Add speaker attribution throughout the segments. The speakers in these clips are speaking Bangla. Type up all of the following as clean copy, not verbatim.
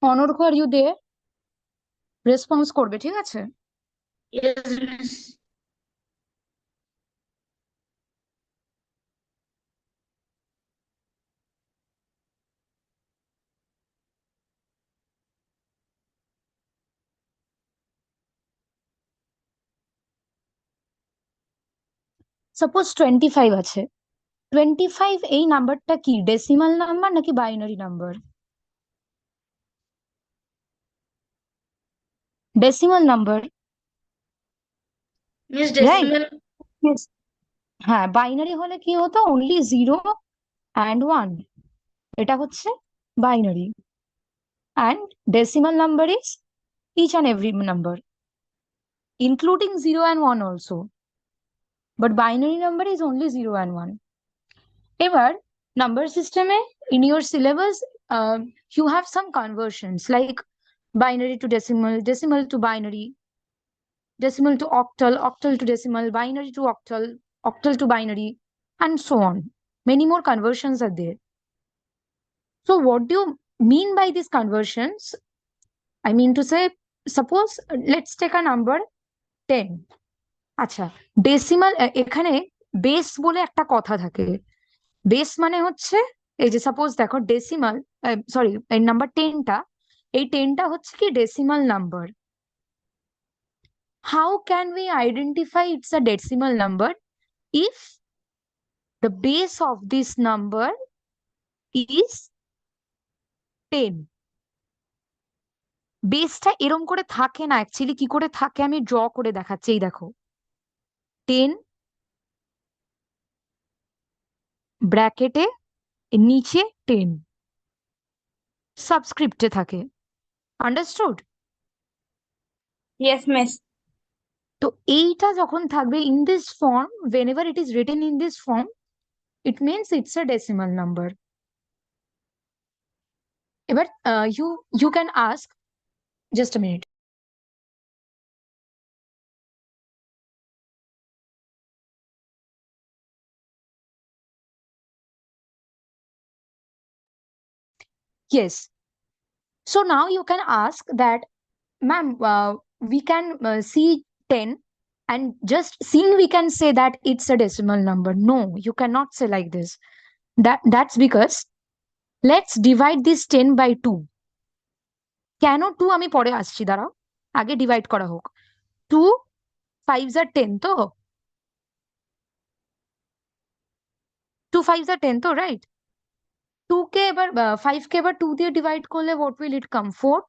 Speaker 1: অনর্ঘ্য আর ইউ দে রেসপন্স করবে, ঠিক আছে?
Speaker 2: Yes, miss.
Speaker 1: সাপোজ 25 আছে। 25 এই নাম্বারটা কি ডেসিমাল নাম্বার নাকি binary number? Decimal number,
Speaker 2: Miss
Speaker 1: right?
Speaker 2: decimal.
Speaker 1: হ্যাঁ, বাইনারি হলে কি হতো, অনলি 0 and 1, এটা হচ্ছে binary. And decimal number is each and every number including 0 and 1 also, but binary number is only 0 and 1. এবার নাম্বার সিস্টেমে in your syllabus you have some conversions like binary to decimal, decimal to binary, decimal to octal, octal to decimal, binary to octal, octal to binary, and so on. Many more conversions are there. So what do you mean by these conversions? I mean to say, suppose let's take a number 10. আচ্ছা, ডেসিমাল, এখানে বেস বলে একটা কথা থাকে। বেস মানে হচ্ছে, এই যে সাপোজ দেখো ডেসিমাল, সরি, এই নাম্বার 10টা, এই 10টা হচ্ছে কি decimal number. How can we identify it's a decimal number? If the base of this number is 10। বেসটা এরম করে থাকে না, অ্যাকচুয়ালি কি করে থাকে আমি ড্র করে দেখাচ্ছি, এই দেখো 10 ব্র্যাকেটে, নিচে 10 সাবস্ক্রিপ্টে থাকে। আন্ডারস্টুড?
Speaker 2: Yes, miss.
Speaker 1: তো এইটা যখন থাকবে in this form, whenever it is written in this form, it means it's a decimal number. এবার you can ask, just a minute. Yes. So now you can ask that, ma'am, we can see 10 and just seeing we can say that it's a decimal number. No, you cannot say like this. That's because let's divide this 10 by 2. কেন 2 আমি পরে আসছি, দাঁড়াও, আগে ডিভাইড করা হোক। 2 5s are 10 তো, 2 5s are 10 তো, রাইট? 2 কে এবার 5 কে এবার 2 দিয়ে ডিভাইড করলে what will it come? 4.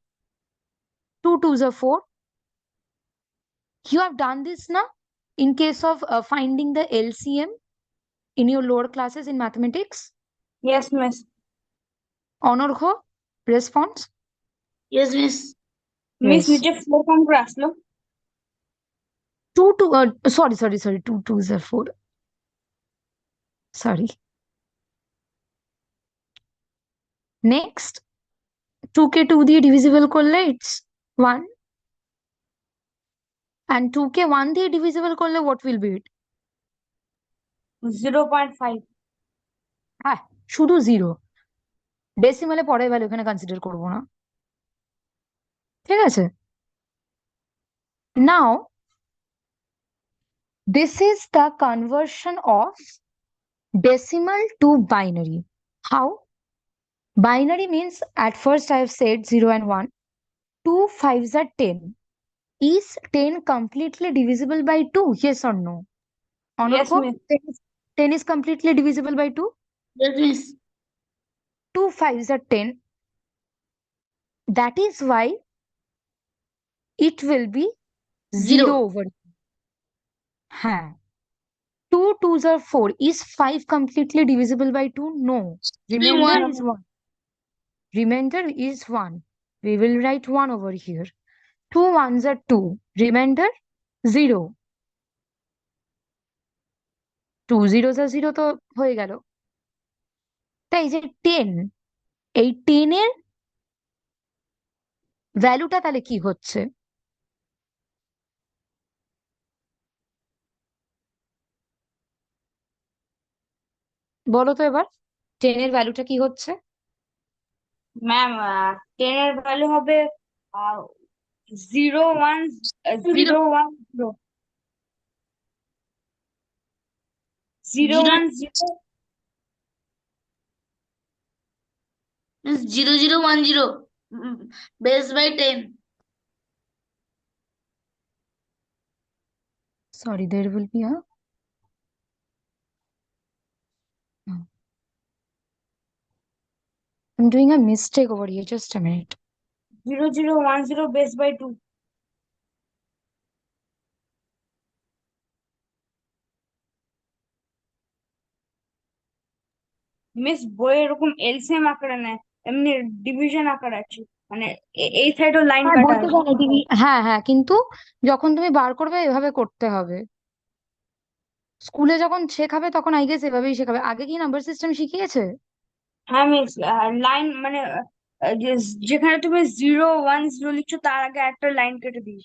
Speaker 1: 2 2s are 4. You have done this na in case of finding the LCM in your lower classes in mathematics.
Speaker 2: Yes, miss.
Speaker 1: Anarghya, response?
Speaker 2: Yes, miss. Miss,
Speaker 1: Yes.
Speaker 2: নিচে 4 কাউন্ট করে আসলো।
Speaker 1: 2 2, sorry, 2 2s are 4, sorry. Next, 2 কে 2 দিয়ে ডিভিজিবল করলে it's 1, and 2 কে 1 দিয়ে ডিভিজিবল করলে what will be it?
Speaker 2: 0.5।
Speaker 1: হ্যাঁ, শুধু 0, ডেসিমালে পরের ভ্যালু এখানে কনসিডার করবো না, ঠিক আছে? নাও this is the conversion of decimal to binary. How? Binary means at first I have said 0 and 1. 2 5s are 10. Is 10 completely divisible by 2? Yes or no?
Speaker 2: Yes,
Speaker 1: Anurko,
Speaker 2: miss.
Speaker 1: 10 is completely divisible by 2.
Speaker 2: Yes, miss.
Speaker 1: 2 5s are 10. That is why it will be 0
Speaker 2: 0.
Speaker 1: over. হ্যাঁ, 2 2s are 4. Is 5 completely divisible by 2? No.
Speaker 2: Only
Speaker 1: Remainder
Speaker 2: one.
Speaker 1: is 1. Remainder is 1. We will write 1 over here. 2 1s are 2. Remainder 0. 2 zeros are 0 তো হয়ে গেল। তাই যে 10, এই 10 এর ভ্যালুটা তাহলে কি হচ্ছে? বলো তো এবার, 10 এর ভ্যালুটা কি হচ্ছে?
Speaker 2: ম্যাম 10 এর ভ্যালু হবে 0 1
Speaker 3: zero
Speaker 2: 0 1 0 0
Speaker 3: zero
Speaker 2: 1 0
Speaker 3: zero zero one zero base by 10।
Speaker 1: Sorry, there will be a. No. I'm doing a mistake over here. Just a minute.
Speaker 2: 0 0 1 0 base by 2. Miss বইয়ে এরকম এলসিএম আকারে নেয়, এমনি ডিভিশন আকার আছে, মানে এই সাইডও লাইন
Speaker 1: হ্যাঁ,
Speaker 2: কাটা
Speaker 1: বইতে
Speaker 2: আছে।
Speaker 1: জানি দিবি, হ্যাঁ হ্যাঁ, কিন্তু যখন তুমি বার করবে এভাবে করতে হবে। স্কুলে যখন শেখাবে তখন আই গেস এভাবেই শেখাবে। আগে কি নাম্বার সিস্টেম শিখিয়েছে?
Speaker 2: হ্যাঁ মিস, লাইন মানে যেখানে তুমি 0 1 0 লিখছো তার আগে একটা লাইন কেটে দিই।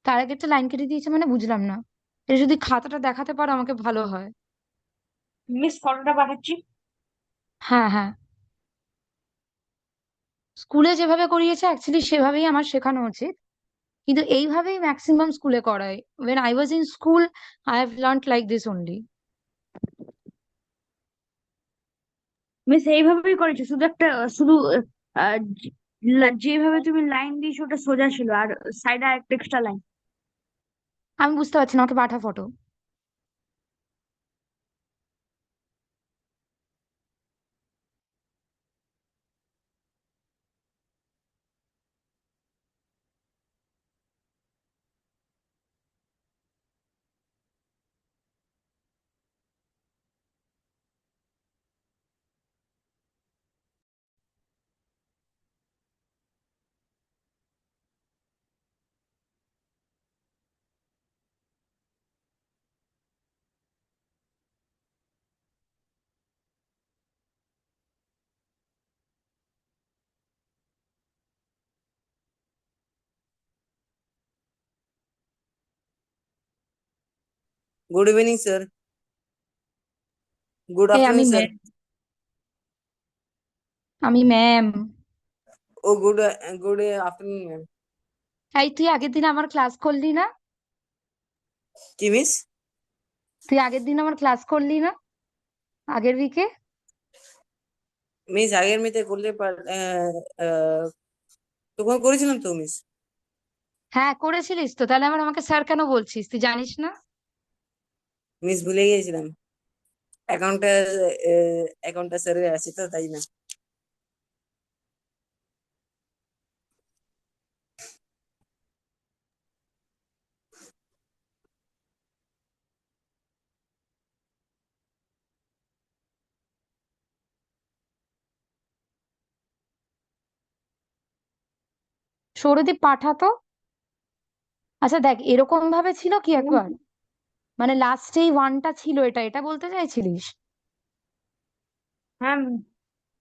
Speaker 1: তার আগে একটা লাইন কেটে দিয়েছে মানে বুঝলাম না। এটা যদি খাতাটা দেখাতে পারো আমাকে ভালো হয়।
Speaker 2: মিস ফটোটা পাঠাচ্ছি।
Speaker 1: হ্যাঁ হ্যাঁ, স্কুলে যেভাবে করিয়েছে অ্যাকচুয়ালি সেভাবেই আমার শেখানো উচিত, কিন্তু এইভাবেই ম্যাক্সিমাম স্কুলে করায়। when I was in school I have learnt like this only.
Speaker 2: Miss এইভাবেই করেছো, শুধু একটা শুধু যেভাবে তুমি লাইন দিয়েছো ওটা সোজা ছিল, আর সাইডে একটা এক্সট্রা লাইন।
Speaker 1: আমি বুঝতে পারছি না, ওকে পাঠা photo.
Speaker 4: Good evening, sir. Good
Speaker 1: এই আমি
Speaker 4: afternoon, sir.
Speaker 1: ম্যাম, আমি ma'am.
Speaker 4: Oh, good afternoon, ma'am.
Speaker 1: এই তুই আগের দিন আমার ক্লাস করলি না?
Speaker 4: কি মিস?
Speaker 1: তুই আগের দিন আমার ক্লাস করলি না? আগের উইকে?
Speaker 4: মিস আগের মিতে করলে তখন করেছিলাম তো মিস।
Speaker 1: হ্যাঁ করেছিলিস তো, তাহলে আবার আমাকে স্যার কেন বলছিস? তুই জানিস না?
Speaker 4: মিস ভুলে গিয়েছিলাম। অ্যাকাউন্টটা অ্যাকাউন্টটা স্যারের আছে তো তাই না।
Speaker 1: সৌরদীপ পাঠাতো। আচ্ছা দেখ, এরকম ভাবে ছিল কি একবার, মানে লাস্টেই ওয়ানটা ছিল, এটা এটা বলতে চাইছিলিস?
Speaker 2: হ্যাঁ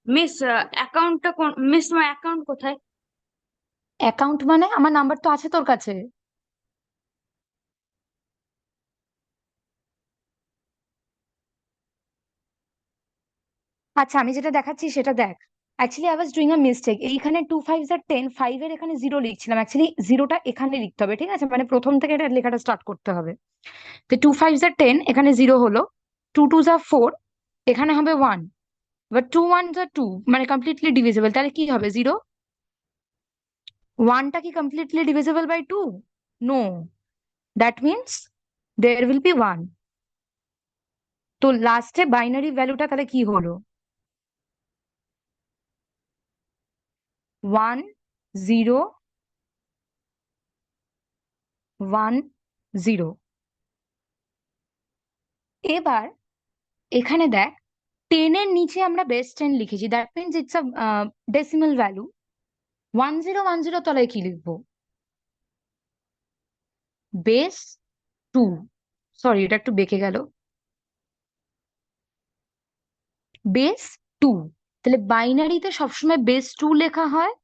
Speaker 2: মিস, অ্যাকাউন্টটা কোন মিস, তোমার অ্যাকাউন্ট কোথায়?
Speaker 1: অ্যাকাউন্ট মানে আমার নাম্বার তো আছে তোর কাছে। আচ্ছা আমি যেটা দেখাচ্ছি সেটা দেখ। Actually I was doing a mistake, এইখানে 2 5 10, 5 এর এখানে জিরো লিখছিলাম, অ্যাকচুয়ালি জিরোটা এখানে লিখতে হবে, ঠিক আছে? মানে প্রথম থেকে এটা লেখাটা স্টার্ট করতে হবে। তো 2 5 10, এখানে জিরো হলো। 2 2 4, এখানে হবে 1। এবার 2 1 2, মানে কমপ্লিটলি ডিভিজিবল, তাহলে কি হবে? জিরো। ওয়ানটা কি completely divisible by 2? No, that means there will be 1। তো লাস্টে বাইনারি ভ্যালুটা তাহলে কি হলো? 1 0 1 0। এবার এখানে দেখ, 10 এর নিচে আমরা বেস 10 লিখেছি, that means it's a decimal value. 1 0 1 0 তলায় কি লিখবো? বেস 2। সরি, এটা একটু বেঁকে গেল। বেস 2। তাহলে বাইনারিতে সবসময় বেস 2 লেখা হয়,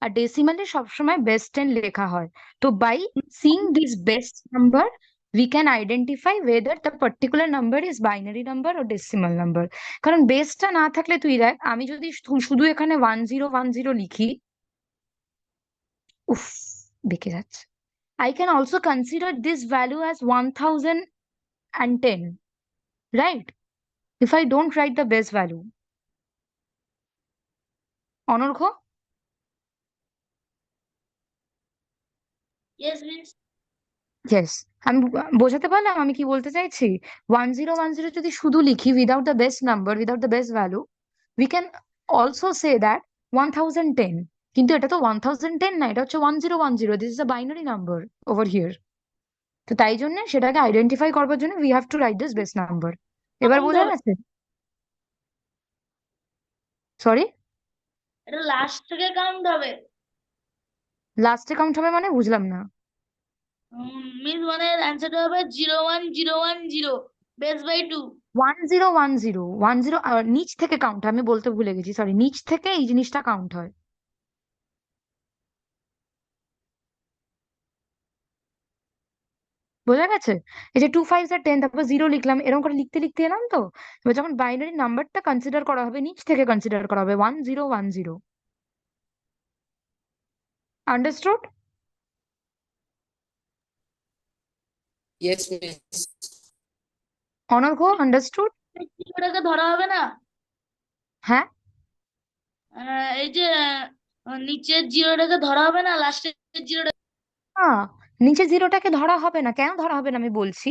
Speaker 1: আর ডেসিমালে সবসময় বেস 10 লেখা হয়। তো by seeing this base number we can identify whether the particular number is binary number or decimal number. কারণ বেসটা না থাকলে তুই দেখ, আমি যদি শুধু এখানে 1010 লিখি, উফ, বেঁকে যাচ্ছে। I can also consider this value as 1010, right? If I don't write the base value. Anargha,
Speaker 3: Yes, miss.
Speaker 1: yes, আমি বোঝাতে পারলাম আমি কি বলতে চাইছি? 1010 যদি শুধু লিখি without the base number, without the base value, we can also say that 1010, কিন্তু এটা তো 1010 না, এটা হচ্ছে 1010, this is a binary number over here. তো তাই জন্য সেটাকে আইডেন্টিফাই করবার জন্য we have to write this base number. এবার বোঝা গেছে? সরি,
Speaker 3: এটা লাস্ট থেকে কাউন্ট হবে।
Speaker 1: লাস্টে কাউন্ট হবে মানে বুঝলাম না।
Speaker 3: মিস মানে অ্যান্সারটা হবে 01010 বেস বাই 2।
Speaker 1: 1010 নিচ থেকে কাউন্ট, আমি বলতে ভুলে গেছি, সরি, নিচ থেকে এই জিনিসটা কাউন্ট হয়। বোঝা গেছে? এই যে 2 5 আর 10, তারপর 0 লিখলাম, এরকম করে লিখতে লিখতে এলাম তো। এবার যখন বাইনারি নাম্বারটা কনসিডার করা হবে, নিচ থেকে কনসিডার করা হবে 1010। Understood?
Speaker 4: Yes, miss.
Speaker 1: Anargha, understood?
Speaker 3: জিরোটাকে ধরা হবে না।
Speaker 1: হ্যাঁ,
Speaker 3: এই যে নিচের জিরোটাকে ধরা হবে না, লাস্টের জিরোটা।
Speaker 1: নিচে জিরোটাকে ধরা হবে না। কেন ধরা হবে না আমি বলছি।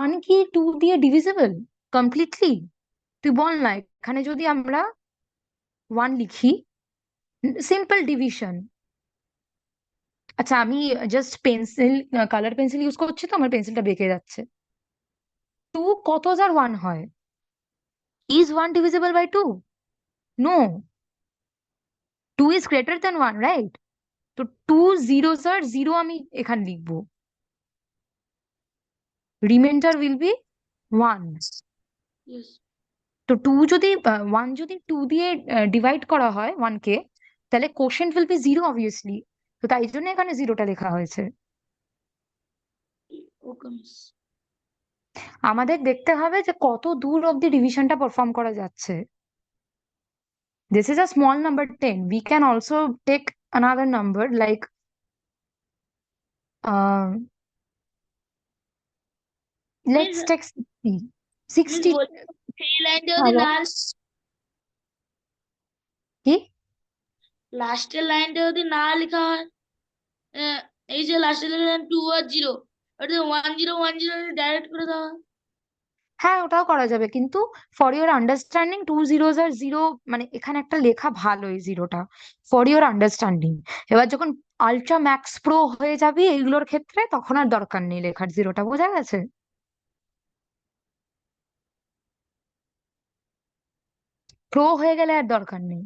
Speaker 1: 1 কি 2 দিয়ে ডিভিজিবল কমপ্লিটলি? তুই বল না, এখানে যদি আমরা 1 লিখি, সিম্পল ডিভিশন। আচ্ছা, আমি just pencil, colour pencil use করছি তো আমার পেন্সিলটা বেঁকে যাচ্ছে। 2 কত আর 1 হয়? Is 1 divisible by 2? No, 2 is greater than 1, right? তো 2 zeros আর 0 আমি এখানে লিখবো, রিমাইন্ডার উইল বি 1।
Speaker 3: Yes.
Speaker 1: তো 1 যদি 2 দিয়ে ডিভাইড করা হয় 1 কে, তাহলে কোশেন্ট উইল বি 0 অবভিয়াসলি। তো তাই জন্য এখানে 0টা লেখা হয়েছে।
Speaker 3: Okay, miss.
Speaker 1: আমাদের দেখতে হবে যে কত দূর অব্দি ডিভিশনটা পারফর্ম করা যাচ্ছে। This is a small number 10. We can also take another number like let's
Speaker 3: Miss,
Speaker 1: take 60.
Speaker 3: Miss
Speaker 1: 60
Speaker 3: বলছি সেই লাইনটা যদি
Speaker 1: হ্যালো,
Speaker 3: না,
Speaker 1: কি?
Speaker 3: লাস্টের লাইনটা যদি না লেখা হয়, এই যে লাস্টের লাইন 2 আর 0, ওটা 1010 ডাইরেক্ট করে দেওয়া হয়।
Speaker 1: হ্যাঁ, ওটাও করা যাবে, কিন্তু ফর ইওর আন্ডারস্ট্যান্ডিং 2 zeros আর 0, মানে এখানে একটা লেখা ভালো এই জিরোটা, ফর ইওর আন্ডারস্ট্যান্ডিং। এবার যখন আলট্রা ম্যাক্স প্রো হয়ে যাবি এইগুলোর ক্ষেত্রে, তখন আর দরকার নেই লেখার জিরোটা। বোঝা গেছে? প্রো হয়ে গেলে আর দরকার নেই।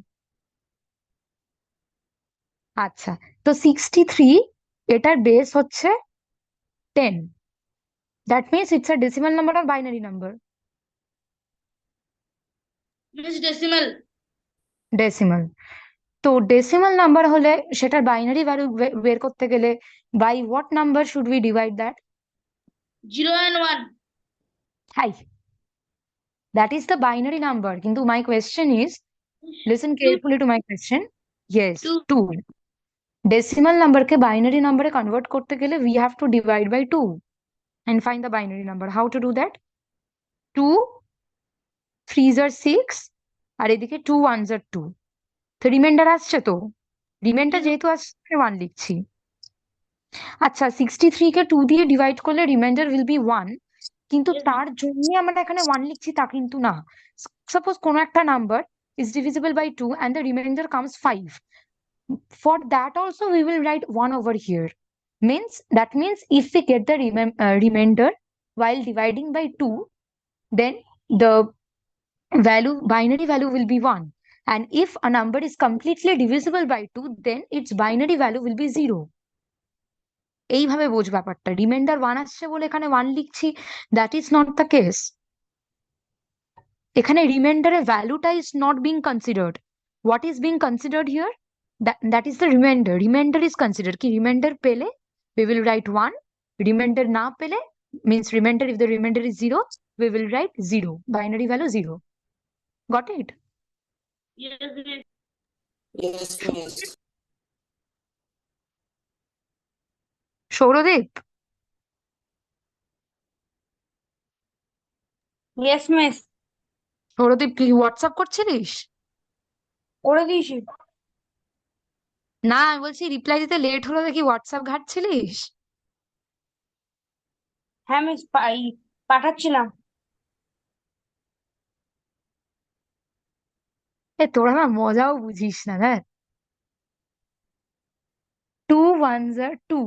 Speaker 1: আচ্ছা, তো 63, এটার বেস হচ্ছে 10। That means it's a decimal number আর binary number?
Speaker 3: Miss decimal.
Speaker 1: Decimal. তো ডেসিমাল নাম্বার হলে সেটার বাইনারি ভ্যালু বের করতে গেলে by what number should we divide that?
Speaker 3: 0 and 1.
Speaker 1: Hi, that is the binary number. কিন্তু my question is, listen
Speaker 3: 2.
Speaker 1: carefully to my question. Yes,
Speaker 3: 2.
Speaker 1: 2. Decimal number K binary number A convert করতে গেলে we have to divide by 2 and find the binary number. How to do that? 2 3s are 6 আর এদিকে 2 1s are 2। তো রিমাইন্ডার আসছে তো, রিমাইন্ডার যেহেতু আসছে 1 লিখছি। আচ্ছা, 63 কে 2 দিয়ে ডিভাইড করলে রিমাইন্ডার উইল বি 1, কিন্তু
Speaker 3: Yes,
Speaker 1: তার জন্য আমরা এখানে 1 লিখছি তা কিন্তু না। সাপোজ কোনো একটা number is divisible by 2 and the remainder comes 5. For that also we will write 1 over here. That means if we get the remainder while dividing by 2, then the binary value will be 1. And if a number is completely divisible by 2, then its binary value will be 0. এইভাবে বোঝ ব্যাপারটা। রিমাইন্ডার 1 আসছে বলে এখানে 1 লিখছি, that is not the case. এখানে রিমাইন্ডারের ভ্যালুটা is not being considered. What is being considered here? that is the remainder. Remainder is considered কি রিমাইন্ডার পেলে we will write 1 রিমাইন্ডার না পেলে means remainder, if the remainder is 0, we will write 0, binary value 0. Got it?
Speaker 3: Yes, miss.
Speaker 4: Yes, miss.
Speaker 1: Sourodip,
Speaker 2: yes miss.
Speaker 1: Sourodip কি হোয়াটসঅ্যাপ করছিলিস?
Speaker 2: করে দিয়েছি।
Speaker 1: না, আমি বলছি রিপ্লাই দিতে লেট হলো দেখি হোয়াটসঅ্যাপ ঘাঁটছিলিস।
Speaker 2: হ্যাঁ মিস, পাঠাচ্ছিলাম।
Speaker 1: তোরা না মজাও বুঝিস না, দেখ। 2 1s are 2,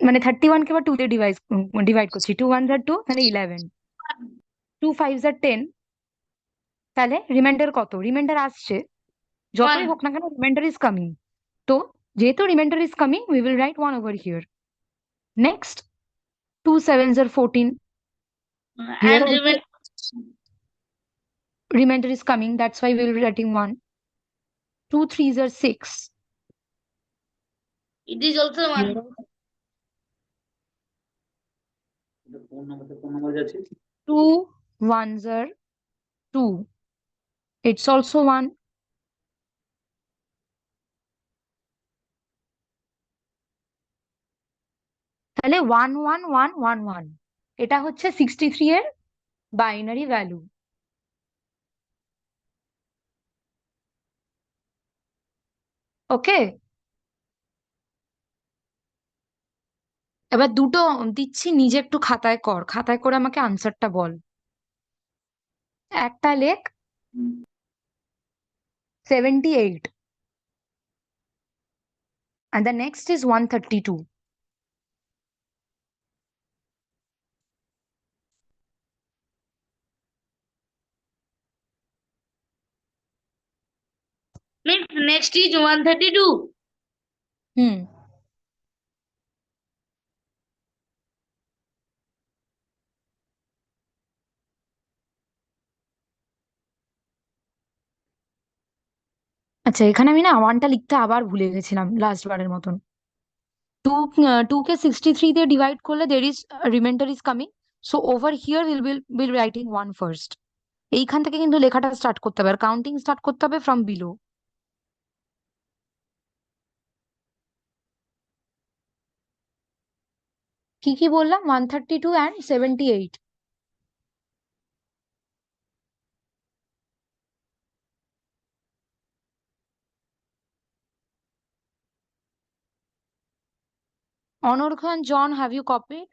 Speaker 1: মানে 31 কে আবার 2 দিয়ে ডিভাইড করছি। 2 1s are 2, মানে 11। 2 5s are 10, তাহলে রিমাইন্ডার কত? রিমাইন্ডার আসছে, যতই
Speaker 3: 1
Speaker 1: হোক না কেন রিমাইন্ডার ইজ কামিং। তো যেহেতু reminder is coming, we will write 1 over here. Next, 2 7s are 14, here
Speaker 3: and
Speaker 1: also
Speaker 3: remain.
Speaker 1: remainder is coming, that's why we will be writing 1. 2 3s are 6,
Speaker 3: It is also 1.
Speaker 1: here also 2 1s are 2, it's also 1. তাহলে 1 1 1 1 1, এটা হচ্ছে 63 এর বাইনারি ভ্যালু। ওকে, এবার দুটো দিচ্ছি, নিজে একটু খাতায় কর, খাতায় করে আমাকে আনসারটা বল। একটা লেখ 78 and the next is 132.
Speaker 3: Means next is 132.
Speaker 1: হুম, আচ্ছা এখানে আমি না ওয়ানটা লিখতে আবার ভুলে গেছিলাম লাস্ট বারের মতন। 2 কে 63 দিয়ে ডিভাইড করলে there is reminder is coming, so over here will writing 1 first. এইখান থেকে কিন্তু লেখাটা স্টার্ট করতে হবে, আর কাউন্টিং স্টার্ট করতে হবে ফ্রম বিলো। কি কি বললাম? 132 and 78। Anargha and John, have you copied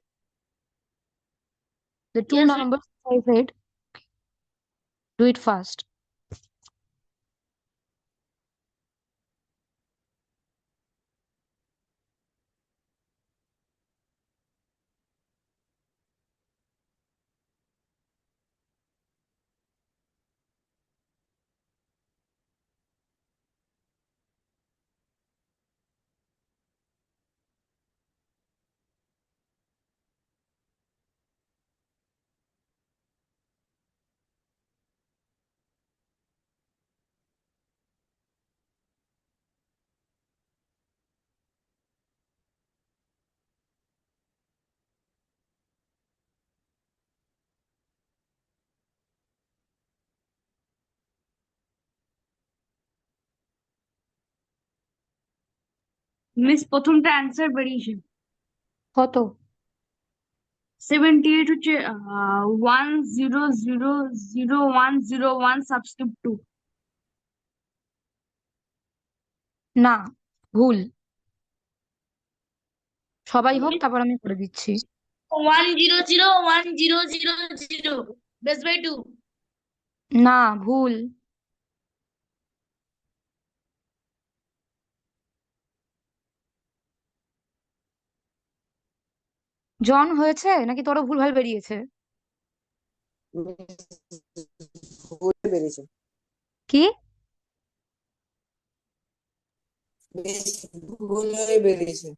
Speaker 1: the two
Speaker 3: Yes,
Speaker 1: numbers I said? Do it fast.
Speaker 2: Miss প্রথমটা অ্যান্সার বেরিয়েছে।
Speaker 1: কত?
Speaker 2: 78 হচ্ছে 1 0 0 0 1 0 1 সাবস্ক্রিপ্ট 2।
Speaker 1: না, ভুল। সবাই হোক, তারপর আমি করে দিচ্ছি।
Speaker 3: 1 0 0 1 0 0 0 base by 2.
Speaker 1: না, ভুল। জন, হয়েছে নাকি তোরও ভুলভাল বেরিয়েছে?
Speaker 4: ভুল বেরিয়েছে।
Speaker 1: কি?
Speaker 4: মিস, ভুল হয়ে বেরিয়েছে।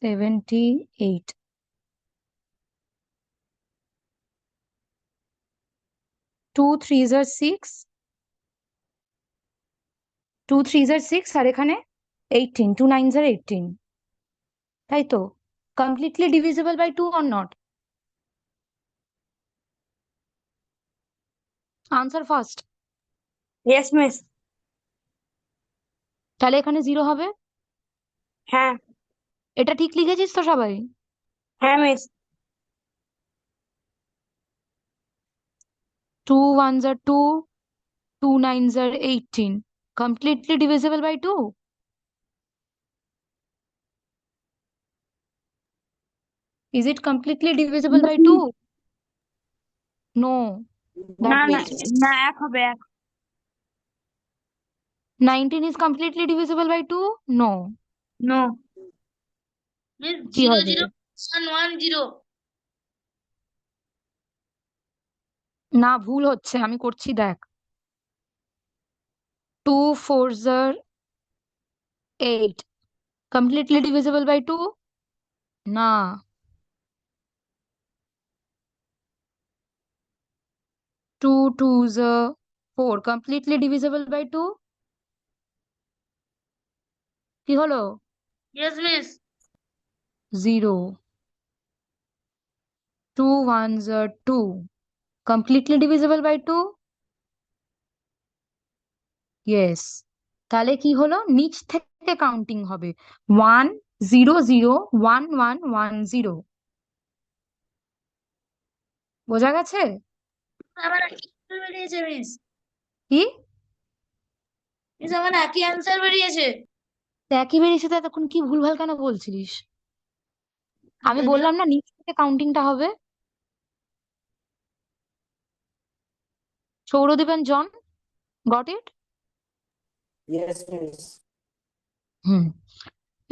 Speaker 1: 78. Two threes are 6. 2 threes are 6 আর এখানে 18. 2 nines are 18. তাই তো? Completely divisible by 2 or not? Answer first.
Speaker 2: Yes miss.
Speaker 1: তাহলে এখানে 0 হবে।
Speaker 2: হ্যাঁ
Speaker 1: এটা ঠিক লিখেছিস তো সবাই?
Speaker 2: হ্যাঁ miss.
Speaker 1: 2 ones are 2. 2 nines are 18. Completely divisible by 2? Is it completely divisible by 2? No,
Speaker 2: না
Speaker 1: that
Speaker 2: না
Speaker 1: means
Speaker 2: না, এক হবে এক।
Speaker 1: 19 is completely divisible by 2? No.
Speaker 2: No.
Speaker 3: Miss
Speaker 1: কি
Speaker 3: 0
Speaker 1: হবে?
Speaker 3: 0 1 1 0।
Speaker 1: না, ভুল হচ্ছে, আমি করছি দেখ। 2 fours are 8. Completely divisible by 2? না। 2 twos are 4. Completely divisible by 2? কি হলো?
Speaker 3: Yes miss.
Speaker 1: 0. 2 ones are 2. Completely divisible by 2? Yes. তাহলে কি হলো? নিচ থেকে কাউন্টিং হবে। 1 0 0 1 1 1 0। বোঝা গেছে?
Speaker 3: আমার একই answer বেরিয়েছে মিস।
Speaker 1: কি?
Speaker 3: মিস আমার একই অ্যান্সার বেরিয়েছে।
Speaker 1: একই বেরিয়েছে তো এতক্ষণ কি ভুলভাল কেন বলছিলিস? আমি
Speaker 3: দেখলাম।
Speaker 1: বললাম না নিচ থেকে কাউন্টিংটা হবে। Souradip and John, got it?
Speaker 4: Yes miss.
Speaker 1: Hmm.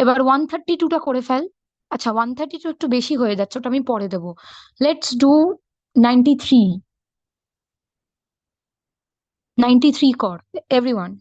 Speaker 1: এবার 132টা করে ফেল। আচ্ছা, 132 একটু বেশি হয়ে যাচ্ছে, ওটা আমি পরে দেবো। Let's do 93। 93 কর everyone.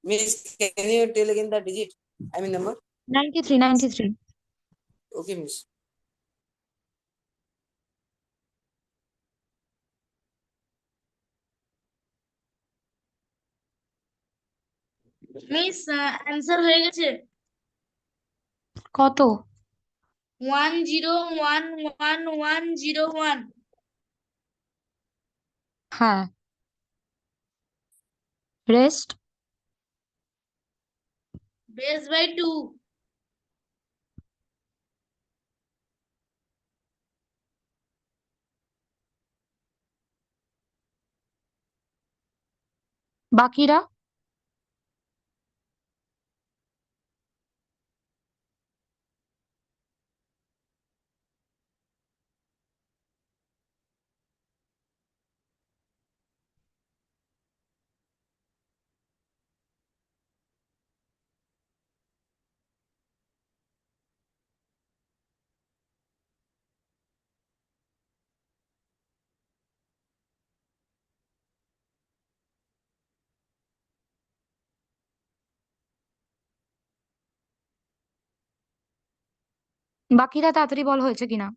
Speaker 4: Miss, can you tell again the digit? I mean number.
Speaker 1: 93 93।
Speaker 4: Okay, miss.
Speaker 3: Miss answer হয়ে গেছে।
Speaker 1: কত?
Speaker 3: 1 0 1 1 1 0 1।
Speaker 1: হ্যাঁ। রেস্ট?
Speaker 3: Base by 2।
Speaker 1: বাকিরা? বাকিরা তাড়াতাড়ি বল হয়েছে কিনা।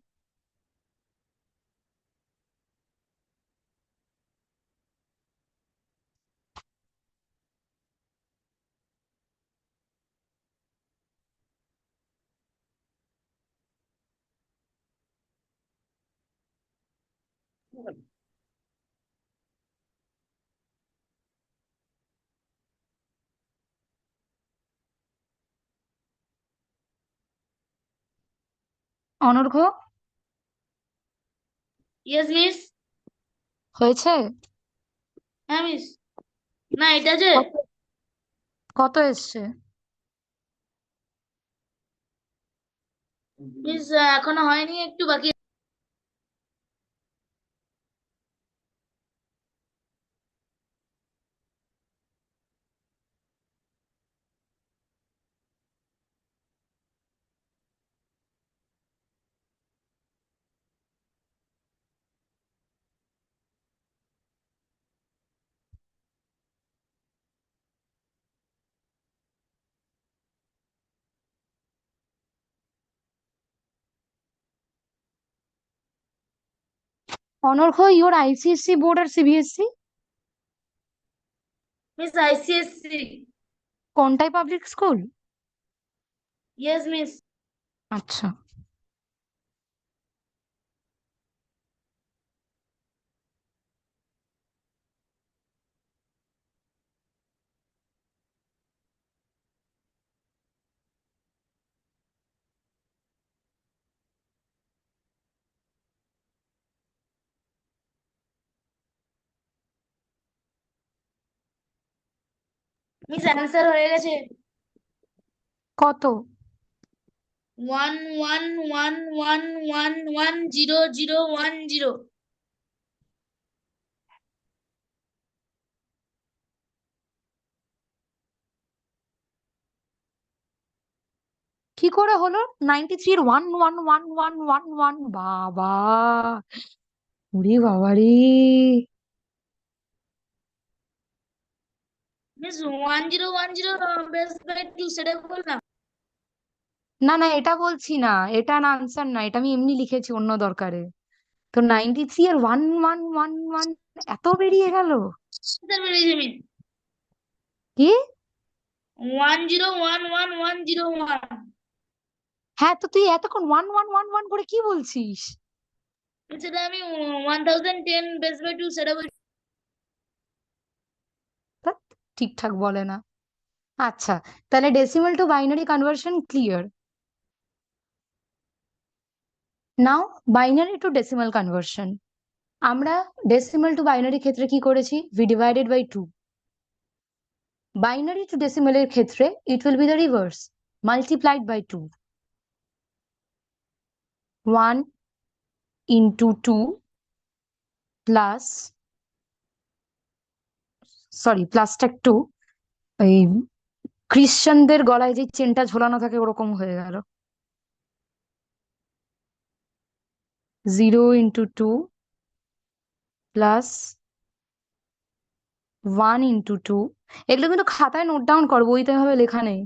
Speaker 1: Anarghya,
Speaker 3: yes miss.
Speaker 1: হয়েছে?
Speaker 3: হ্যাঁ মিস। না এটা যে
Speaker 1: কত? কত এসছে?
Speaker 3: মিস এখনো হয়নি, একটু বাকি।
Speaker 1: অনর্ঘ, ইওর আইসিএসসি বোর্ড আর সিবিএসসি?
Speaker 3: Miss ICSE.
Speaker 1: কোনটাই পাবলিক স্কুল?
Speaker 3: Yes miss.
Speaker 1: আচ্ছা।
Speaker 3: মিস অ্যান্সার হয়ে গেছে।
Speaker 1: কত?
Speaker 3: 1111111010।
Speaker 1: কি করে হলো 93 এর 111111? বাবা, ওরে বাবা রে!
Speaker 3: মিস 1010 বেস বাই 2 সেটা বললাম।
Speaker 1: না না, এটা বলছি না, এটা না আনসার না, এটা আমি এমনি লিখেছি অন্য দরকারে। তো 93 আর 1111 এত বেরিয়ে গেল?
Speaker 3: আনসার বেরিয়েছে মিস।
Speaker 1: কি?
Speaker 3: 10111101।
Speaker 1: হ্যাঁ, তো তুই এতক্ষণ 1111 করে কি বলছিস?
Speaker 3: সেটা আমি 1010 বেস বাই 2 সেটা বলছি।
Speaker 1: ধ্যাৎ, ঠিকঠাক বলে না। আচ্ছা, তাহলে decimal to binary conversion clear. Now binary to decimal conversion. আমরা ডেসিমাল টু বাইনারি ক্ষেত্রে কি করেছি? We divided by 2। Binary to ডেসিমালের ক্ষেত্রে it will be the reverse, multiplied by 2। 1 into 2 plus, sorry প্লাসটা একটু ওই খ্রিশ্চানদের গলায় যে চেনটা ঝোলানো থাকে ওরকম হয়ে গেল। 0 ইন্টু 2 প্লাস 1 ইন্টু 2। এগুলো কিন্তু খাতায় নোট ডাউন কর, বইতে ভাবে লেখা নেই।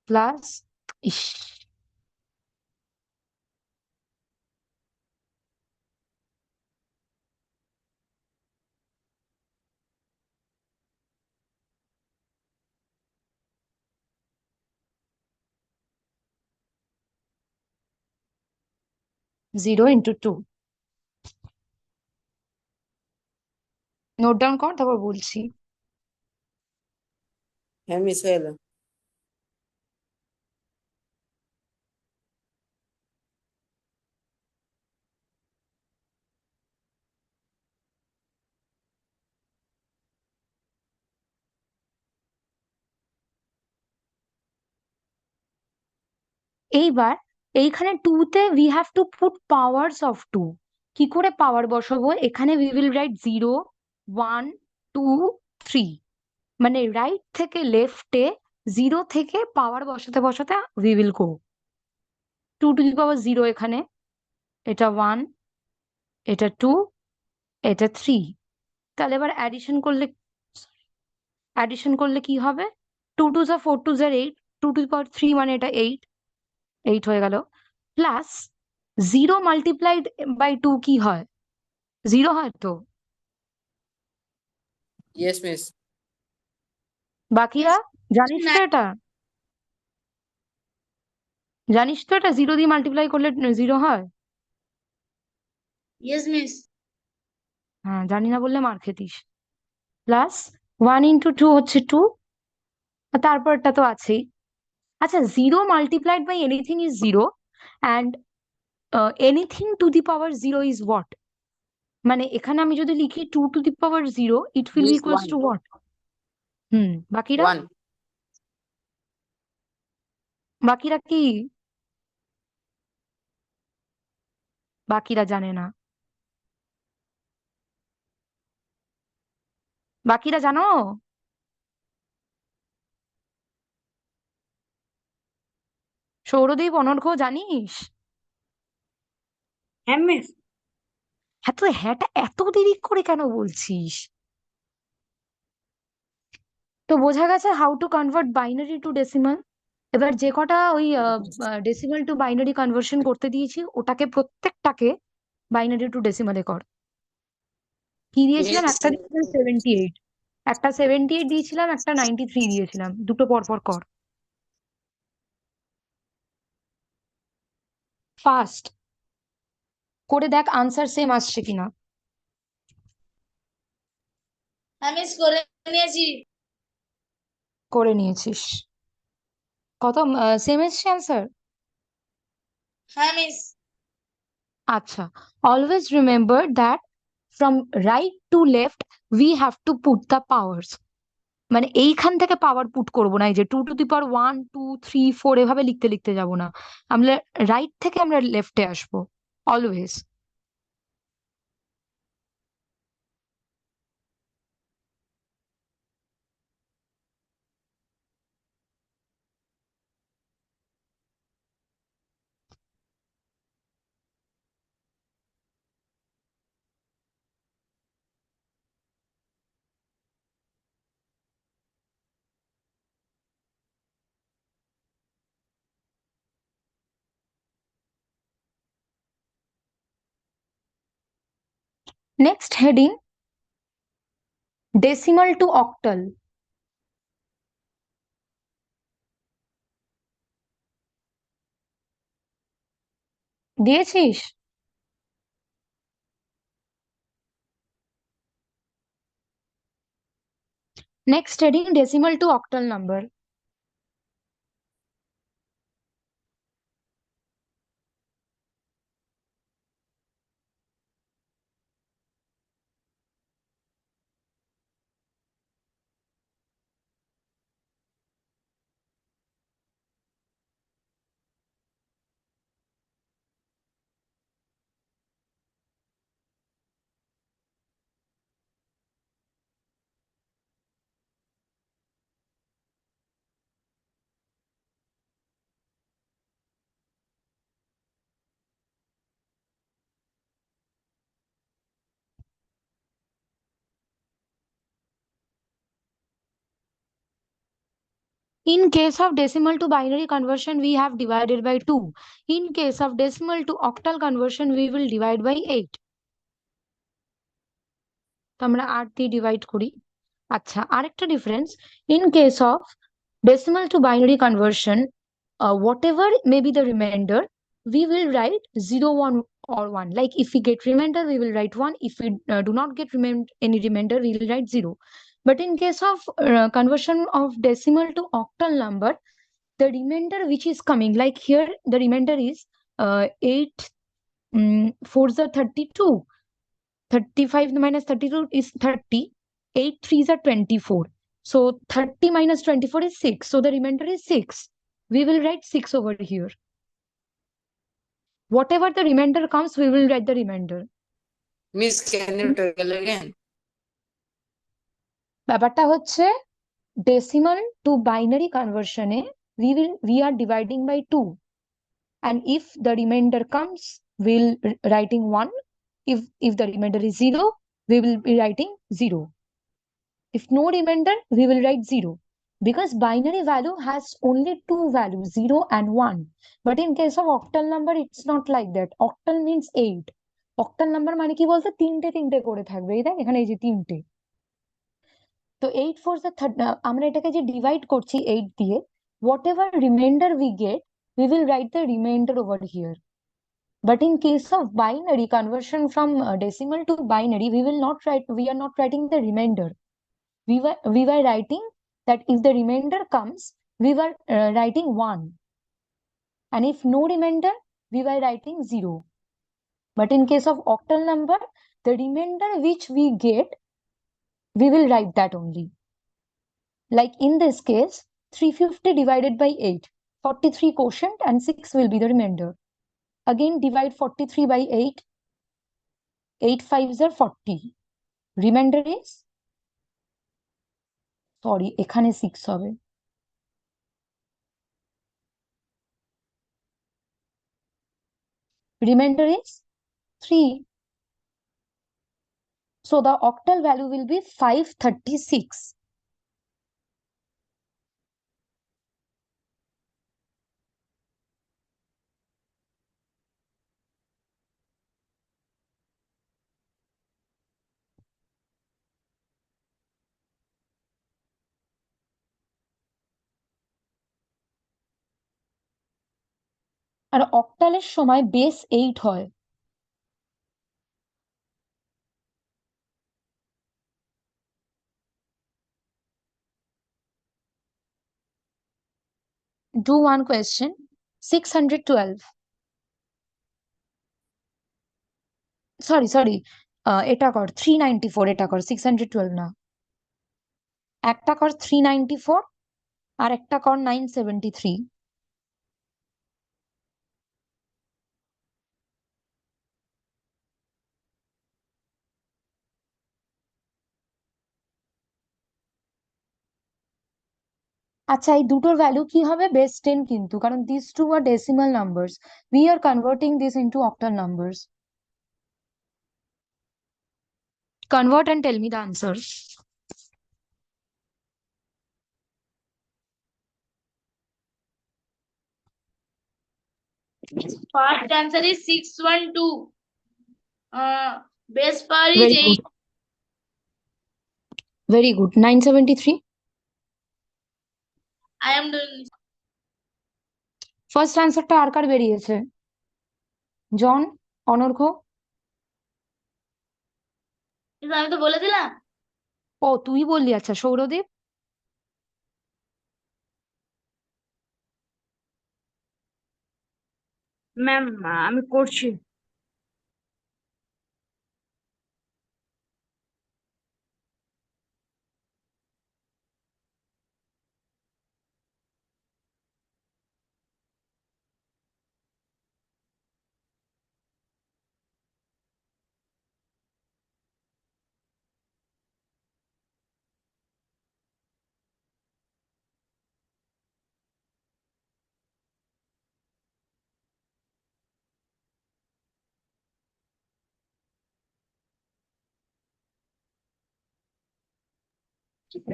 Speaker 1: প্লাস, ইস, 0 ইন্টু 2। নোট ডাউন কর, তারপর বলছি।
Speaker 4: হ্যাঁ মিস হয়ে গেল।
Speaker 1: এইবার এইখানে 2 তে we have to put powers of 2। কি করে পাওয়ার বসাবো? এখানে উই উইল রাইট 0 1 2 3, মানে রাইট থেকে লেফটে 0 থেকে পাওয়ার বসাতে বসাতে we will go 2 to the power 0 এখানে, এটা 1, এটা 2, এটা 3। তাহলে এবার অ্যাডিশন করলে কি হবে? 2 টু যা 4 টু যা 8, 2 টু দি পাওয়ার 3 মানে এটা 8, 8 হয়ে গেল। প্লাস 0 মাল্টিপ্লাইড বাই 2 কি হয়? 0 হয় তো।
Speaker 4: Yes miss.
Speaker 1: বাকিরা জানিস তো এটা? জানিস তো এটা 0 দিয়ে মাল্টিপ্লাই করলে 0 হয়?
Speaker 3: Yes miss.
Speaker 1: হ্যাঁ, জানি না বললে মার খেতিস। প্লাস 1 ইন্টু 2 হচ্ছে 2, আর তারপরটা তো আছেই। আচ্ছা, 0 multiplied by anything is 0, and anything to the power 0 is what? মানে এখানে আমি যদি লিখি 2 to the power 0, it will be
Speaker 4: miss
Speaker 1: equals
Speaker 4: 1
Speaker 1: to what? বাকিরা
Speaker 4: 1
Speaker 1: বাকিরা কি? বাকিরা জানে না। বাকিরা জানো? সৌরদীপ, অনর্ঘ, জানিস?
Speaker 2: হ্যাঁ মিস।
Speaker 1: হ্যাঁ, তো হ্যাঁটা এত দেরি করে কেন বলছিস? তো বোঝা গেছে how to convert binary to decimal. এবার যে কটা ওই ডেসিমাল টু বাইনারি কনভার্সন করতে দিয়েছি ওটাকে প্রত্যেকটাকে বাইনারি টু ডেসিমালে কর। কি দিয়েছিলাম?
Speaker 4: মিস
Speaker 1: একটা দিয়েছিলাম 78, একটা 78 দিয়েছিলাম, একটা 93 দিয়েছিলাম, দুটো পর পর কর ফার্স্ট করে দেখ আনসার সেম আসছে কিনা।
Speaker 3: হ্যাঁ মিস, করে নিয়েছি।
Speaker 1: করে নিয়েছিস? কত সেম এসছে আনসার?
Speaker 3: হ্যাঁ মিস।
Speaker 1: আচ্ছা, always remember that from right to left we have to put the powers. মানে এইখান থেকে পাওয়ার পুট করবো না, এই যে 2 to the power 1 2 3 4 এভাবে লিখতে লিখতে যাব না, আমরা রাইট থেকে আমরা লেফটে আসবো always. Next heading, decimal to octal. দিয়েছিস? Next heading, decimal to octal number. In case of decimal to binary conversion, we have divided by 2. In case of decimal to octal conversion, we will divide by 8. তো আমরা 8 দিয়ে ডিভাইড করি। আচ্ছা, আরেকটা difference, in case of decimal to binary conversion, whatever may be the remainder, we will write 0 1 or 1. Like if we get remainder we will write 1, if we do not get any remainder we will write 0. But in case of conversion of decimal to octal number, the remainder which is coming, like here the remainder is 8 4s are 32, 35 minus 32 is 30, 8 3s are 24, so 30 minus 24 is 6, so the remainder is 6. We will write 6 over here. Whatever the remainder comes we will write the remainder.
Speaker 4: Miss can you tell again?
Speaker 1: ব্যাপারটা হচ্ছে decimal to binary conversion A we are dividing by 2, and if the remainder comes we'll writing 1, if the remainder is 0 we will be writing 0. If no remainder we will write 0, because binary value has only two values, 0 and 1. But in case of octal number it's not like that. Octal means 8. octal number মানে কি বলতো, তিনটে তিনটে করে থাকবে, এই দেখ এখানে এই যে তিনটে। তো 8 4 আমরা এটাকে যে ডিভাইড করছি 8 দিয়ে, whatever remainder we get we will write the remainder over here. But in case of binary conversion from decimal to binary, we are not writing the remainder. We were writing that if the remainder comes, we were writing 1. And if no remainder, we were writing 0. But in case of octal number, the remainder which we get, we will write that only. Like in this case, 350 divided by 8, 43 quotient and 6 will be the remainder. Again, divide 43 by 8, 8 5s are 40. Remainder is, sorry, এখানে 6 হবে। Remainder is 3. So the octal value will be 536. আর অক্টালের সময় বেস 8 হয়। Do one question. 612. সরি, এটা কর 394, এটা কর 612 না। একটা কর 394 আর একটা কর 973। আচ্ছা, এই দুটোর ভ্যালু কি হবে? বেস 10 কিন্তু, কারণ this two are decimal numbers, we are converting this into octal numbers. Convert and tell me the answer.
Speaker 3: First answer is 612. Base power is
Speaker 1: Very
Speaker 3: 8.
Speaker 1: good, very good. 973.
Speaker 3: I am doing this.
Speaker 1: First অ্যান্সারটা আর কার বেরিয়েছে? জন, অনর্ঘ?
Speaker 3: কিন্তু আমি তো বলে দিলাম।
Speaker 1: ও, তুই বললি, আচ্ছা। সৌরদীপ?
Speaker 2: ম্যাম আমি করছি।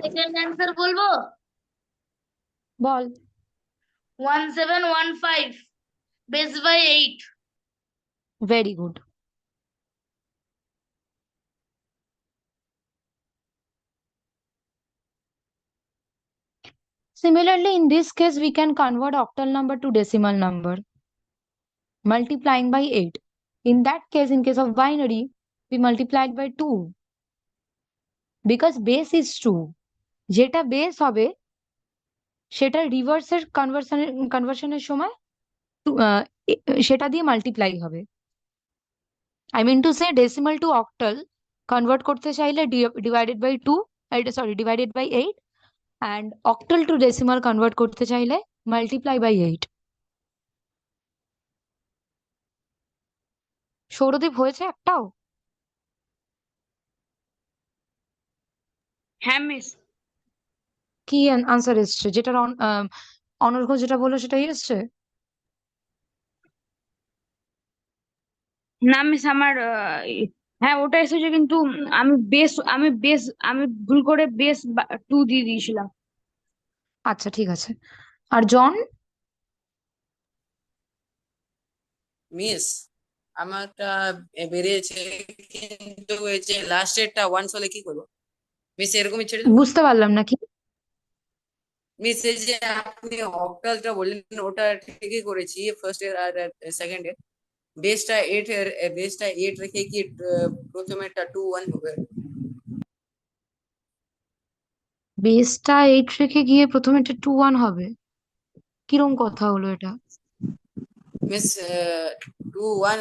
Speaker 3: সেকেন্ড অ্যান্সার বলবো।
Speaker 1: বল।
Speaker 3: 1715 base by 8।
Speaker 1: Very good. Similarly, in this case, we can convert octal number to decimal number, multiplying by 8. In that case, in case of binary, we multiply it by 2 because base is 2. যেটা বেস হবে সেটা রিভার্সের কনভার্সনের সময় সেটা দিয়ে মাল্টিপ্লাই হবে। I mean to say decimal to octal convert করতে চাইলে divided by 2, divided by 8, and octal to decimal convert করতে চাইলে মাল্টিপ্লাই বাই 8। সৌরদীপ, হয়েছে একটাও?
Speaker 2: হ্যাঁ মিস।
Speaker 1: কি আনসার এসছে? যেটার অনর্ঘ যেটা বললো সেটাই এসছে?
Speaker 2: না মিস আমার হ্যাঁ ওটা এসেছে, কিন্তু আমি ভুল করে বেস 2 দিয়ে দিয়েছিলাম।
Speaker 1: আচ্ছা, ঠিক আছে। আর জন?
Speaker 4: মিস আমারটা বেরিয়েছে, কিন্তু এই যে লাস্টেরটা ওয়ান্স হলে কি করবো? মিস এরকমই ছেড়ে দেবো?
Speaker 1: বুঝতে পারলাম না কি।
Speaker 4: মিস এই যে আপনি অক্টালটা বললেন ওটা ঠিকই করেছি ফার্স্ট এর আর সেকেন্ড এর। বেসটা 8 রেখে কি প্রথমেরটা 2 1 হবে?
Speaker 1: বেসটা 8 রেখে গিয়ে প্রথমে এটা 2 1 হবে? কিরম কথা হলো এটা?
Speaker 4: মিস 2 1।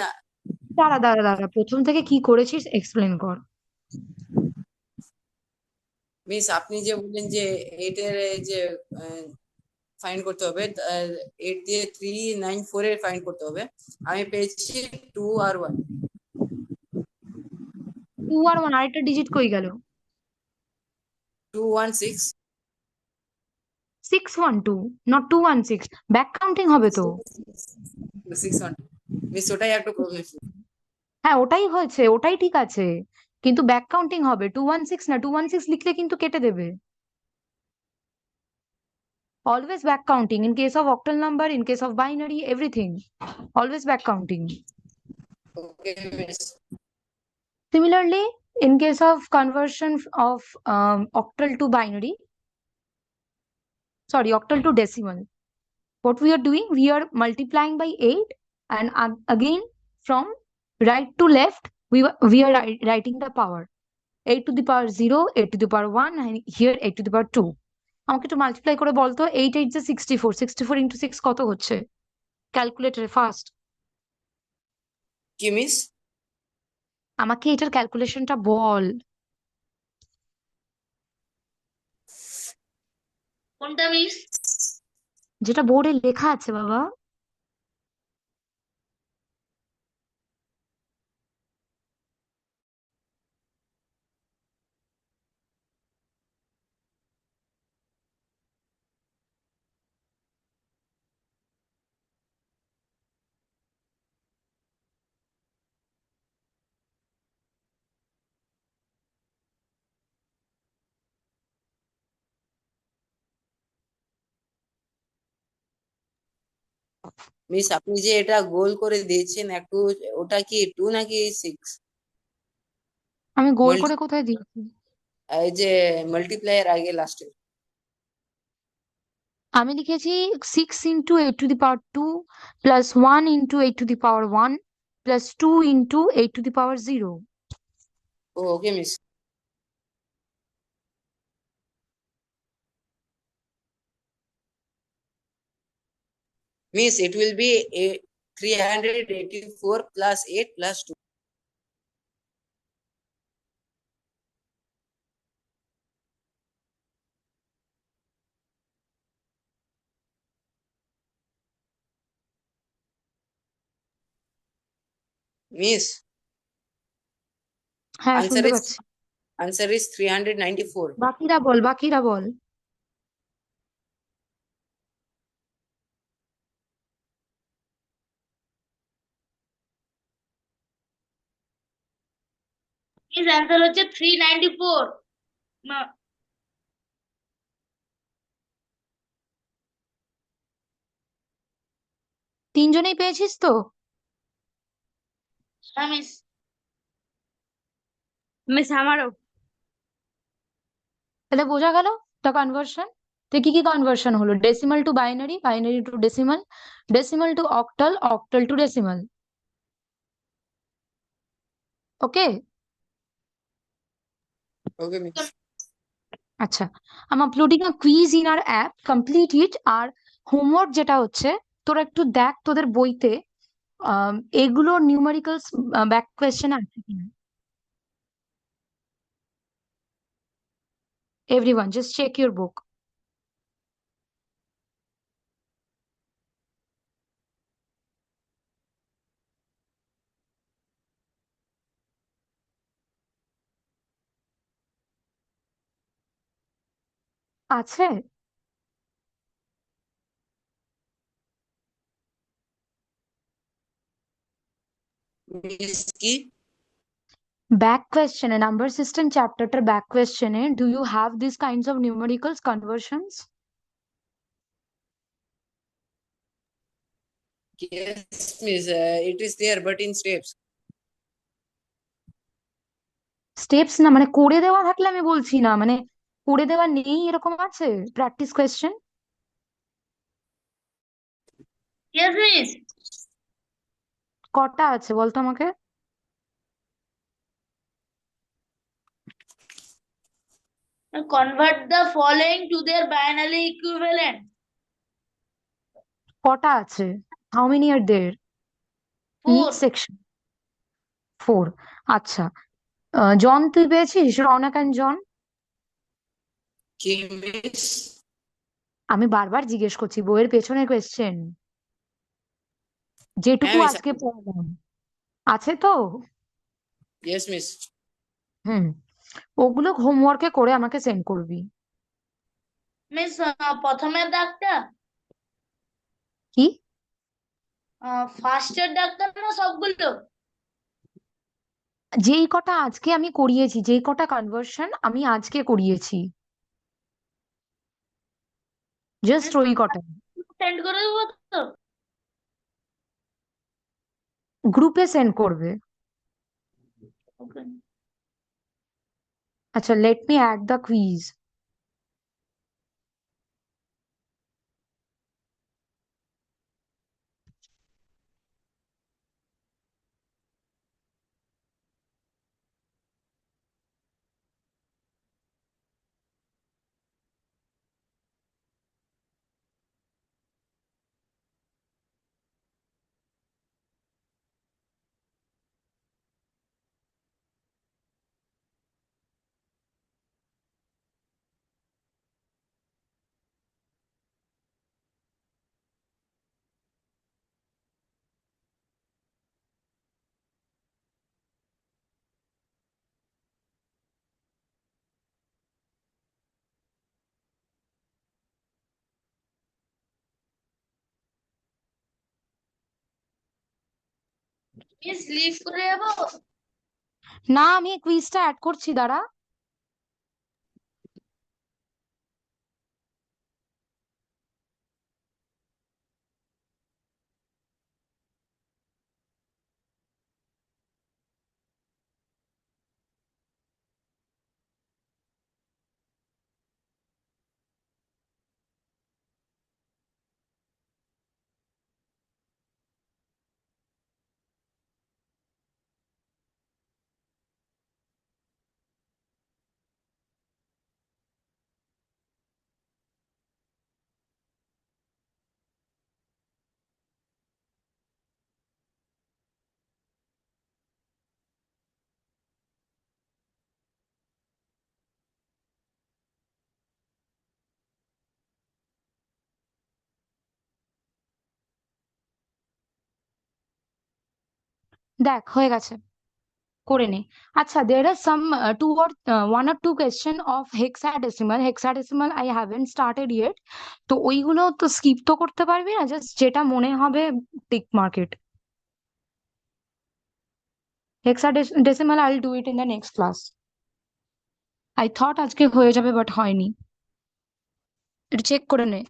Speaker 1: দাঁড়া দাঁড়া দাঁড়া, প্রথম থেকে কি করেছিস এক্সপ্লেন কর।
Speaker 4: মিস আপনি যে বললেন যে 8 এর এই যে ফাইন্ড করতে হবে, 8 দিয়ে 394 এর ফাইন্ড করতে হবে। আমি পেয়েছি 2 আর 1।
Speaker 1: 2 আর 1, আরেকটা ডিজিট কই গেল?
Speaker 4: 216।
Speaker 1: 612, নট 216। ব্যাক কাউন্টিং হবে তো।
Speaker 4: 6 1। মিস ওটাই একটু প্রবলেম।
Speaker 1: হ্যাঁ, ওটাই হয়েছে, ওটাই ঠিক আছে, কিন্তু ব্যাক কাউন্টিং হবে। 216 না, 216 লিখলে কিন্তু কেটে দেবে। Always back counting in case of octal number, in case of binary, everything. Always back counting.
Speaker 4: Okay miss.
Speaker 1: Similarly, in case of conversion of octal to binary, sorry, octal to decimal, What we are doing, we are multiplying by 8, and again from right to left, we are writing the power. 8 to the power 0, 8 to the power 1, and here 8 to the power 2. আমাকে একটু মাল্টিপ্লাই করে বলতো, 8 8 যে 64, 64 ইন্টু 6 কত হচ্ছে? ক্যালকুলেটরে ফার্স্ট
Speaker 4: কি মিস?
Speaker 1: আমাকে এটার ক্যালকুলেশনটা বল।
Speaker 3: কোনটা মিস?
Speaker 1: যেটা বোর্ডে লেখা আছে বাবা।
Speaker 4: মিস আপনি যে এটা গোল করে দিয়েছেন একটু, ওটা কি 2 নাকি 6?
Speaker 1: আমি গোল
Speaker 4: মাল্টি
Speaker 1: করে কোথায় দিয়েছি?
Speaker 4: এই যে মাল্টিপ্লায়ার আগে লাস্টে।
Speaker 1: আমি লিখেছি 6 into 8 two the power 2 plus 1 into 8 two the power 1 plus 2 into 8 two the power 0।
Speaker 4: Okay miss. Means it will be a 384 plus 8 plus 2. Miss,
Speaker 1: হ্যাঁ,
Speaker 4: answer
Speaker 1: শুনতে
Speaker 4: is
Speaker 1: পাচ্ছি।
Speaker 4: answer is 394.
Speaker 1: বাকিরা বল, বাকিরা বল।
Speaker 3: মিস অ্যান্সার হচ্ছে 394।
Speaker 1: তিনজনেই পেয়েছিস তো?
Speaker 3: হ্যাঁ মিস।
Speaker 2: মিস আমারও।
Speaker 1: তাহলে বোঝা গেল দ্য কনভার্সন। তো কি কি কনভার্সন হলো? Decimal to binary, binary to decimal, decimal to octal, octal to decimal. Okay.
Speaker 4: Okay, miss.
Speaker 1: আচ্ছা, I am uploading a quiz in our app, complete it. আর হোমওয়ার্ক যেটা হচ্ছে, তোরা একটু দেখ তোদের বইতে এগুলো নিউমেরিক্যালস ব্যাক কোয়েশ্চেন আছে কিনা। Everyone just check your book. আছে?
Speaker 4: Miss কি?
Speaker 1: ব্যাক কোয়েশ্চেনে, নাম্বার সিস্টেম চ্যাপ্টারটার ব্যাক কোয়েশ্চেনে, do you have this kinds of numericals conversions?
Speaker 4: Yes, miss. It is there, but in steps.
Speaker 1: Steps না, মানে করে দেওয়া থাকলে আমি বলছি না, মানে করে দেওয়া নেই এরকম আছে প্র্যাকটিস কোয়েশ্চেন?
Speaker 3: Yes miss.
Speaker 1: কটা আছে বলতো আমাকে।
Speaker 3: Convert the following to their binary equivalent.
Speaker 1: কটা আছে? How many are there? Each
Speaker 3: 4.
Speaker 1: Section 4। আচ্ছা, জন তুই পেয়েছিস? Raunak and John?
Speaker 4: কি মিস?
Speaker 1: আমি বারবার জিজ্ঞেস করছি, বইয়ের পেছনের কোয়েশ্চেন যেটুকু
Speaker 4: হ্যাঁ মিস।
Speaker 1: আজকে পড়লাম আছে তো?
Speaker 4: Yes, miss.
Speaker 1: হুম, ওগুলো হোমওয়ার্কে করে আমাকে সেন্ড করবি।
Speaker 3: মিস প্রথমের দাগটা
Speaker 1: কি?
Speaker 3: ফার্স্টের দাগটা না সবগুলো?
Speaker 1: যেই কটা আজকে আমি করিয়েছি, যেই কটা কনভার্সন আমি আজকে করিয়েছি, জাস্ট ওই কটা।
Speaker 3: সেন্ড করে দেবো তো?
Speaker 1: গ্রুপে সেন্ড করবে।
Speaker 3: ওকে।
Speaker 1: আচ্ছা, let me add the quiz.
Speaker 3: Miss leave করে যাবো?
Speaker 1: না, আমি কুইজটা অ্যাড করছি, দাঁড়া। দেখ, হয়ে গেছে, করে নে। আচ্ছা, there are some one or two question of hexadecimal I haven't started yet, তো ওইগুলো তো স্কিপ তো করতে পারবি না, জাস্ট যেটা মনে হবে tick market. Hexadecimal I'll do it in the next class. I thought আজকে হয়ে যাবে, বাট হয়নি। এটা চেক করে নে।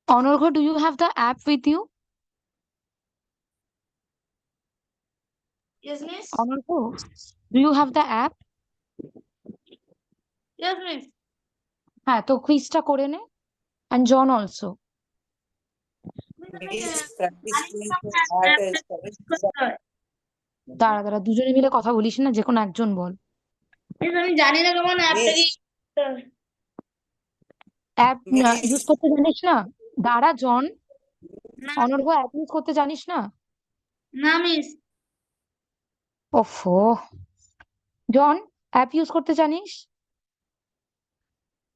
Speaker 1: অনর্ঘ্য, do you have the app with you?
Speaker 3: Yes, miss.
Speaker 1: অনর্ঘ্য, do you have the app?
Speaker 3: Yes, miss.
Speaker 1: হ্যাঁ, তো কুইজটা করে নে, and John also.
Speaker 4: Miss, practice art is
Speaker 1: দাঁড়া দাঁড়া, দুজনে মিলে কথা বলিস না, যে কোনো একজন বল।
Speaker 3: Miss, আমি জানি না কেমন অ্যাপটা কি।
Speaker 4: Miss,
Speaker 1: অ্যাপ
Speaker 4: Miss,
Speaker 1: ইউজ করতে জানিস না? দাঁড়া জন,
Speaker 3: না
Speaker 1: অনর্ঘ্য অ্যাপ ইউজ করতে জানিস না?
Speaker 3: না মিস।
Speaker 1: ওফো, জন, অ্যাপ ইউজ করতে জানিস?